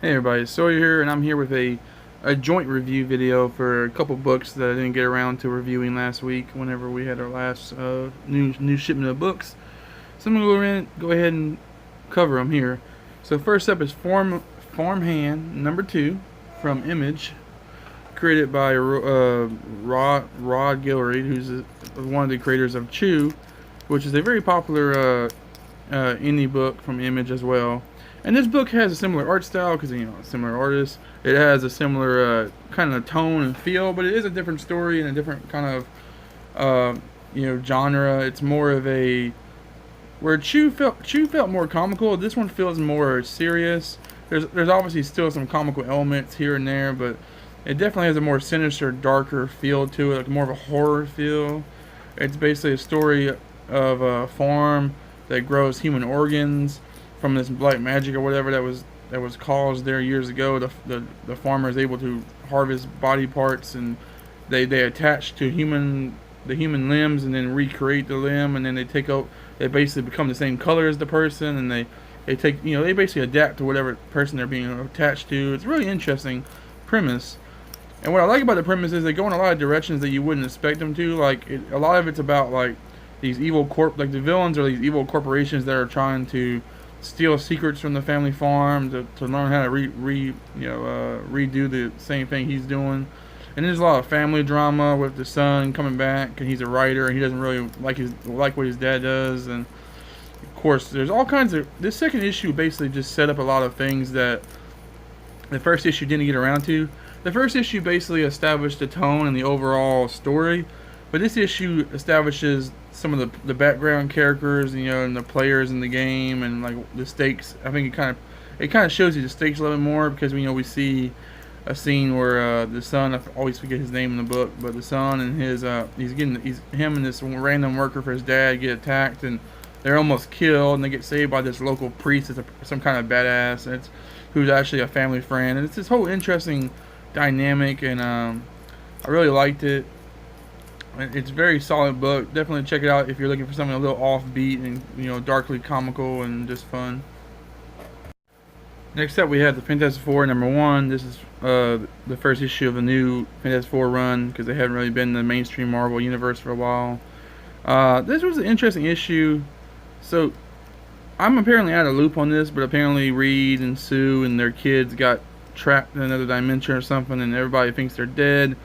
Hey everybody, Sawyer here, and I'm here with a joint review video for a couple books that I didn't get around to reviewing last week whenever we had our last new shipment of books. So I'm going to go ahead and cover them here. So first up is Farmhand number 2 from Image, created by Rod Guillory, who's one of the creators of Chew, which is a very popular indie book from Image as well. And this book has a similar art style because similar artists. It has a similar kind of tone and feel, but it is a different story and a different kind of genre. It's more of a where Chew felt more comical. This one feels more serious. There's obviously still some comical elements here and there, but it definitely has a more sinister, darker feel to it, like more of a horror feel. It's basically a story of a farm that grows human organs from this black magic or whatever that was caused there years ago. The farmer is able to harvest body parts, and they attach to the human limbs and then recreate the limb, and then they basically become the same color as the person, and they basically adapt to whatever person they're being attached to. It's a really interesting premise. And what I like about the premise is they go in a lot of directions that you wouldn't expect them to. A lot of it's about like these like the villains are these evil corporations that are trying to steal secrets from the family farm to learn how to redo the same thing he's doing. And there's a lot of family drama with the son coming back, and he's a writer, and he doesn't really like what his dad does. And of course, there's all kinds of. This second issue basically just set up a lot of things that the first issue didn't get around to. The first issue basically established the tone and the overall story, but this issue establishes some of the background characters, and the players in the game, and like the stakes. I think it kind of shows you the stakes a little bit more because we see a scene where the son, I always forget his name in the book, but the son and him and this random worker for his dad get attacked, and they're almost killed, and they get saved by this local priest that's some kind of badass, and who's actually a family friend, and it's this whole interesting dynamic, and I really liked it. It's a very solid book. Definitely check it out if you're looking for something a little offbeat and darkly comical and just fun. Next up, we have the Fantastic Four #1. This is the first issue of the new Fantastic Four run because they haven't really been in the mainstream Marvel universe for a while. This was an interesting issue. So I'm apparently out of the loop on this, but apparently Reed and Sue and their kids got trapped in another dimension or something, and everybody thinks they're dead.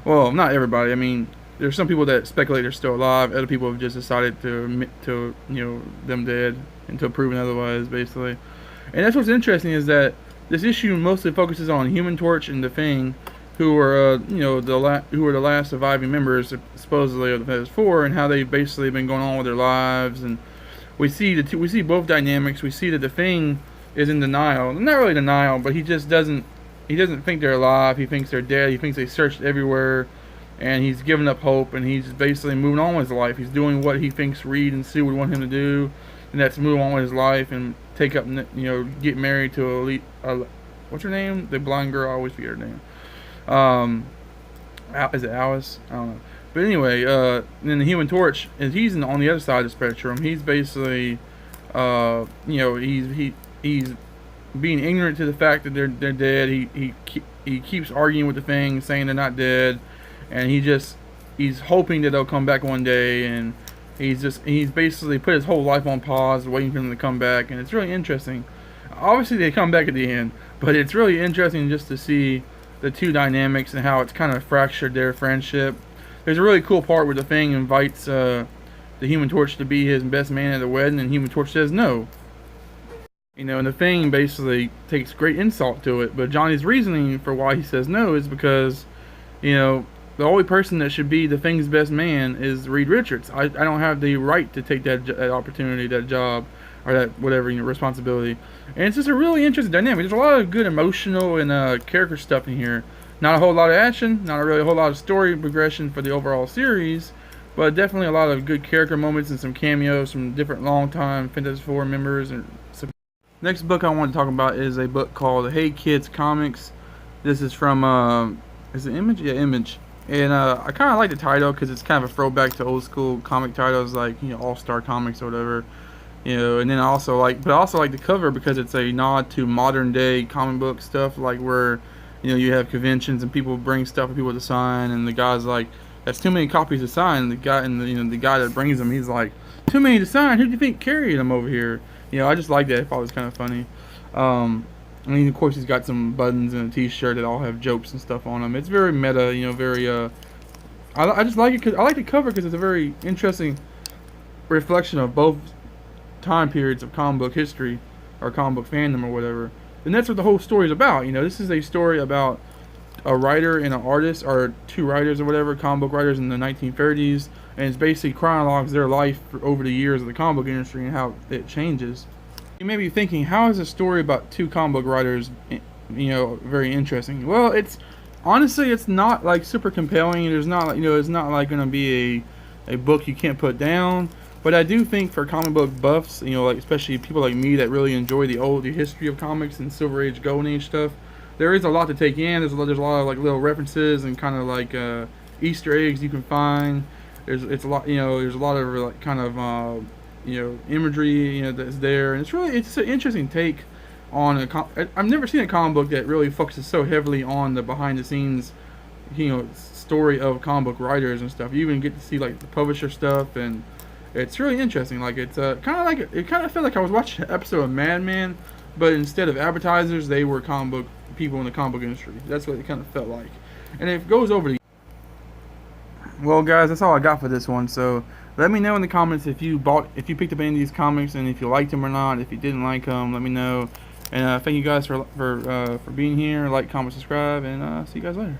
Well, not everybody. I mean, there's some people that speculate they're still alive. Other people have just decided to admit to them dead until proven otherwise, basically. And that's what's interesting is that this issue mostly focuses on Human Torch and the Thing, who are who are the last surviving members supposedly of the Fantastic Four, and how they've basically been going on with their lives. And we see we see both dynamics. We see that the Thing is in denial, not really denial, but he just doesn't think they're alive. He thinks they're dead. He thinks they searched everywhere, and he's given up hope, and he's basically moving on with his life. He's doing what he thinks Reed and Sue would want him to do, and that's move on with his life and take up, get married to what's her name? The blind girl. I always forget her name. Is it Alice? I don't know. But anyway, then the Human Torch, he's on the other side of the spectrum. He's basically, he's being ignorant to the fact that they're dead. He keeps arguing with the Thing, saying they're not dead, and he's hoping that they'll come back one day, and he's basically put his whole life on pause, waiting for them to come back, and it's really interesting. Obviously, they come back at the end, but it's really interesting just to see the two dynamics and how it's kind of fractured their friendship. There's a really cool part where the Thing invites the Human Torch to be his best man at the wedding, and Human Torch says no. And the Thing basically takes great insult to it, but Johnny's reasoning for why he says no is because, the only person that should be the Thing's best man is Reed Richards. I don't have the right to take that opportunity, that job, or that whatever responsibility. And it's just a really interesting dynamic. There's a lot of good emotional and character stuff in here. Not a whole lot of action, not really a whole lot of story progression for the overall series, but definitely a lot of good character moments and some cameos from different long-time Fantastic Four members. And next book I want to talk about is a book called Hey Kids Comics. This is from is it Image? Yeah, Image. And I kind of like the title because it's kind of a throwback to old school comic titles like All Star Comics or whatever. you know. And then I also like, but I also like the cover because it's a nod to modern day comic book stuff, like where, you know, you have conventions and people bring stuff for people to sign, and the guy's like, "That's too many copies to sign." And the guy, and the, you know, the guy that brings them, he's like, "Too many to sign. Who do you think carried them over here?" You know, I just like that. I thought it was kind of funny. I mean, of course, he's got some buttons and a T-shirt that all have jokes and stuff on them. It's very meta, you know, very. I just like it because I like the cover because it's a very interesting reflection of both time periods of comic book history or comic book fandom or whatever. And that's what the whole story is about. You know, this is a story about a writer and an artist, or two writers or whatever, comic book writers in the 1930s, and it's basically chronologues their life over the years of the comic book industry and how it changes. You may be thinking, how is a story about two comic book writers, you know, very interesting? Well, it's honestly, it's not like super compelling. There's not, like, you know, it's not like going to be a book you can't put down. But I do think for comic book buffs, you know, like especially people like me that really enjoy the history of comics and Silver Age, Golden Age stuff, there is a lot to take in. There's a lot of like little references and kind of like Easter eggs you can find. It's a lot, you know, there's a lot of like kind of you know, imagery, you know, that's there, and it's an interesting take on I've never seen a comic book that really focuses so heavily on the behind the scenes, you know, story of comic book writers and stuff. You even get to see like the publisher stuff, and it's really interesting. Like it's kind of like it kind of felt like I was watching an episode of Mad Men, but instead of advertisers, they were comic book people in the comic book industry. That's what it kind of felt like, and it goes over to. Well, guys, that's all I got for this one. So let me know in the comments if you picked up any of these comics, and if you liked them or not. If you didn't like them, let me know. And thank you guys for being here. Like, comment, subscribe, and see you guys later.